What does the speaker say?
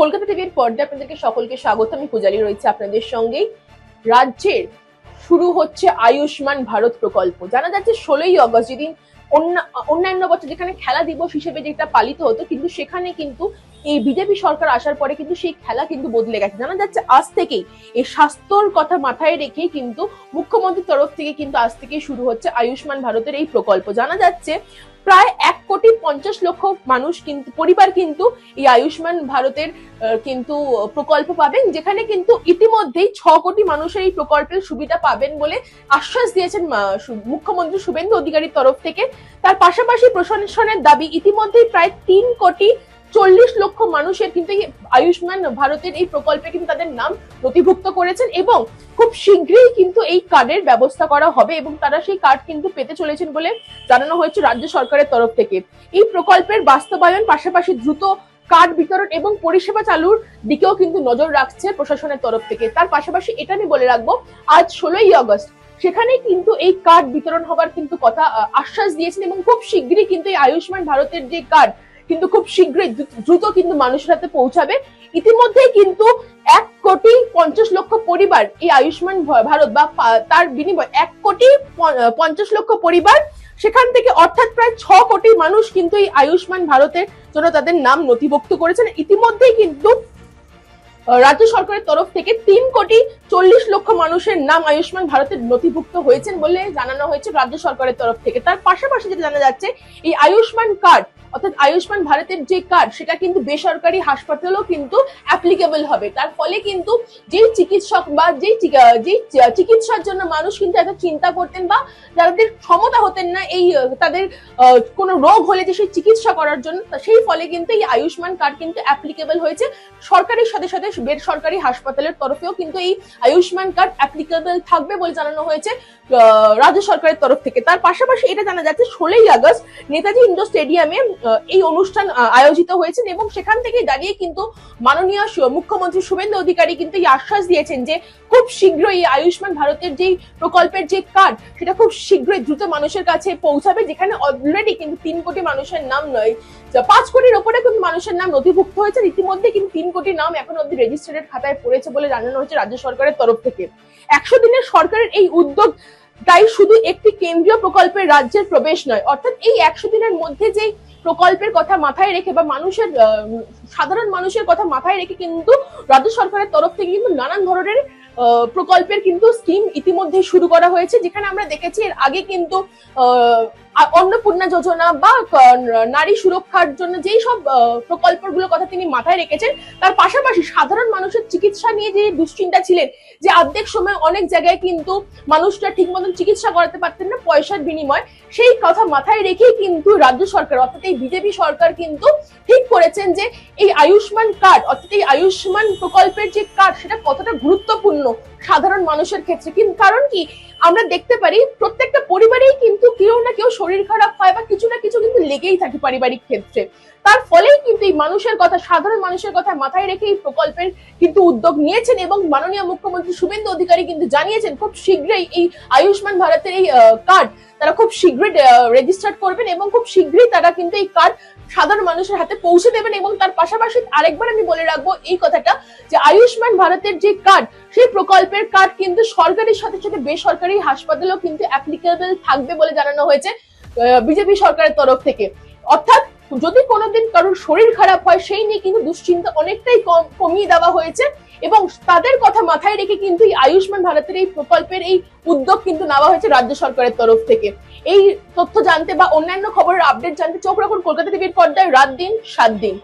কলকাতা টিভির পর্দায় আপনাদেরকে সকলকে স্বাগত। আমি পূজালি রয়েছে আপনাদের সঙ্গেই। রাজ্যের শুরু হচ্ছে আয়ুষ্মান ভারত প্রকল্প। জানা যাচ্ছে 16ই অগস্ট, যেদিন অন্যান্য বছর যেখানে খেলা দিবস হিসেবে যেটা পালিত হতো, কিন্তু সেখানে কিন্তু এই বিজেপি সরকার আসার পরে কিন্তু সেই খেলা কিন্তু বদলে গেছে। জানা যাচ্ছে আজ থেকেই এই স্বাস্থ্যর কথা মাথায় রেখেই কিন্তু মুখ্যমন্ত্রীর তরফ থেকে কিন্তু আজ থেকেই শুরু হচ্ছে আয়ুষ্মান ভারতের এই প্রকল্প। জানা যাচ্ছে প্রায় 1,50,00,000 মানুষ কিন্তু পরিবার কিন্তু এই আয়ুষ্মান ভারতের কিন্তু প্রকল্প পাবেন, যেখানে কিন্তু ইতিমধ্যেই 6 কোটি মানুষের এই প্রকল্পের সুবিধা পাবেন বলে আশ্বাস দিয়েছেন মুখ্যমন্ত্রী শুভেন্দু অধিকারীর তরফ থেকে। তার পাশাপাশি প্রশাসনের দাবি ইতিমধ্যেই প্রায় 3,40,00,000 মানুষের কিন্তু এই আয়ুষ্মান ভারতের এই প্রকল্পে কিন্তু তাদের নাম নথিভুক্ত করেছেন এবং খুব শীঘ্রই কিন্তু এই কার্ডের ব্যবস্থা করা হবে এবং তারা সেই কার্ড কিন্তু পেতে চলেছেন বলে জানানো হয়েছে রাজ্য সরকারের তরফ থেকে। এই প্রকল্পের বাস্তবায়ন পাশাপাশি দ্রুত কার্ড বিতরণ এবং পরিষেবা চালুর দিকেও কিন্তু নজর রাখছে প্রশাসনের তরফ থেকে। তার পাশাপাশি এটা আমি বলে রাখবো, আজ 16ই অগস্ট সেখানে কিন্তু এই কার্ড বিতরণ হবার কিন্তু কথা আশ্বাস দিয়েছেন এবং খুব শীঘ্রই কিন্তু এই আয়ুষ্মান ভারতের যে কার্ড কিন্তু খুব শীঘ্রই দ্রুত কিন্তু মানুষের হাতে পৌঁছাবে। ইতিমধ্যেই কিন্তু 1,50,00,000 পরিবার এই আয়ুষ্মান ভারত বা তার বিনিময় 1,50,00,000 পরিবার সেখান থেকে, অর্থাৎ প্রায় 6 কোটি মানুষ কিন্তু এই আয়ুষ্মান ভারতের জন্য তাদের নাম নথিভুক্ত করেছেন। ইতিমধ্যেই কিন্তু রাজ্য সরকারের তরফ থেকে 3,40,00,000 মানুষের নাম আয়ুষ্মান ভারতের নথিভুক্ত হয়েছেন বলে জানানো হয়েছে রাজ্য সরকারের তরফ থেকে। তার পাশাপাশি যেটা জানা যাচ্ছে, এই আয়ুষ্মান কার্ড অর্থাৎ আয়ুষ্মান ভারতের যে কার্ড সেটা কিন্তু বেসরকারি হাসপাতালেও কিন্তু অ্যাপ্লিকেবল হবে। তার ফলে কিন্তু যেই চিকিৎসক বা যেই চিকিৎসার জন্য মানুষ কিন্তু এত চিন্তা করতেন বা যাদের ক্ষমতা হতেন না এই তাদের কোনো রোগ হলে যে সেই চিকিৎসা করার জন্য, সেই ফলে কিন্তু এই আয়ুষ্মান কার্ড কিন্তু অ্যাপ্লিকেবল হয়েছে। সরকারের সাথে সাথে বেসরকারি হাসপাতালের তরফেও কিন্তু এই আয়ুষ্মান কার্ড অ্যাপ্লিকেবল থাকবে বলে জানানো হয়েছে রাজ্য সরকারের তরফ থেকে। তার পাশাপাশি এটা জানা যাচ্ছে 16ই আগস্ট নেতাজি ইন্ডোর স্টেডিয়ামে এই অনুষ্ঠান আয়োজিত হয়েছে এবং সেখান থেকে দাঁড়িয়ে কিন্তু মাননীয় মুখ্যমন্ত্রী শুভেন্দু অধিকারী কিন্তু এই আশ্বাস দিয়েছেন যে খুব শীঘ্রই আয়ুষ্মান ভারতের যে প্রকল্পের যে কার্ড সেটা খুব শীঘ্রই দ্রুত মানুষের কাছে পৌঁছাবে, যেখানে অলরেডি কিন্তু 3 কোটি মানুষের নাম নয়, 5 কোটির উপরে কিন্তু মানুষের নাম নথিভুক্ত হয়েছে। ইতিমধ্যে কিন্তু 3 কোটি নাম এখন অব্দি রেজিস্ট্রেটেড খাতায় পড়েছে বলে জানানো হচ্ছে রাজ্য সরকারের তরফ থেকে। 100 দিনের সরকারের এই উদ্যোগ তাই শুধু একটি কেন্দ্রীয় প্রকল্পের রাজ্যের প্রবেশ নয়, অর্থাৎ এই 100 দিনের মধ্যে যে প্রকল্পের কথা মাথায় রেখে বা মানুষের সাধারণ মানুষের কথা মাথায় রেখে কিন্তু রাজ্য সরকারের তরফ থেকে কিন্তু নানান ধরনের প্রকল্পের কিন্তু স্কিম ইতিমধ্যে শুরু করা হয়েছে, যেখানে আমরা দেখেছি এর আগে কিন্তু অন্নপূর্ণা যোজনা বা নারী সুরক্ষার জন্য যেই সব প্রকল্পগুলোর কথা তিনি মাথায় রেখেছেন, তার পাশাপাশি সাধারণ মানুষের চিকিৎসা নিয়ে যে দুশ্চিন্তা ছিলেন, যে অর্ধেক সময় অনেক জায়গায় কিন্তু মানুষরা ঠিক মতন চিকিৎসা করাতে পারতেন না পয়সার বিনিময়, সেই কথা মাথায় রেখেই কিন্তু রাজ্য সরকার অর্থাৎ এই বিজেপি সরকার কিন্তু ঠিক করেছেন যে এই আয়ুষ্মান কার্ড অর্থাৎ এই আয়ুষ্মান প্রকল্পের যে কার্ড সেটা কতটা গুরুত্বপূর্ণ সাধারণ মানুষের ক্ষেত্রে। কিন্তু কারণ কি, আমরা দেখতে পারি প্রত্যেকটা পরিবারেই কিন্তু কেউ না কেউ শরীর খারাপ হয় বা কিছু না কিছু কিন্তু লেগেই থাকে পারিবারিক ক্ষেত্রে। তার ফলেই কিন্তু এই মানুষের কথা, সাধারণ মানুষের কথা মাথায় রেখে এই প্রকল্পের কিন্তু উদ্যোগ নিয়েছেন এবং মাননীয় মুখ্যমন্ত্রী শুভেন্দু অধিকারী কিন্তু জানিয়েছেন খুব শীঘ্রই এই আয়ুষ্মান ভারতের এই কার্ড তারা খুব শীঘ্রই রেজিস্টার করবেন এবং খুব শীঘ্রই তারা কিন্তু এই কার্ড সাধারণ মানুষের হাতে পৌঁছে দেবেন। এবং তার পাশাপাশি আরেকবার আমি বলে রাখবো এই কথাটা, যে আয়ুষ্মান ভারতের যে কার্ড সেই প্রকল্পের কার্ড কিন্তু সরকারের সাথে সাথে বেসরকারি হাসপাতালেও কিন্তু অ্যাপ্লিকেবল থাকবে বলে জানানো হয়েছে বিজেপি সরকারের তরফ থেকে। অর্থাৎ যদি কোনোদিন কারোর শরীর খারাপ হয় সেই নিয়ে কিন্তু দুশ্চিন্তা অনেকটাই কমিয়ে দেওয়া হয়েছে এবং তাদের কথা মাথায় রেখে কিন্তু এই আয়ুষ্মান ভারতের এই প্রকল্পের এই উদ্যোগ কিন্তু নেওয়া হয়েছে রাজ্য সরকারের তরফ থেকে। এই তথ্য জানতে বা অন্যান্য খবরের আপডেট জানতে চোখ রাখুন কলকাতা টিভির পর্দায় রাত দিন 7 দিন।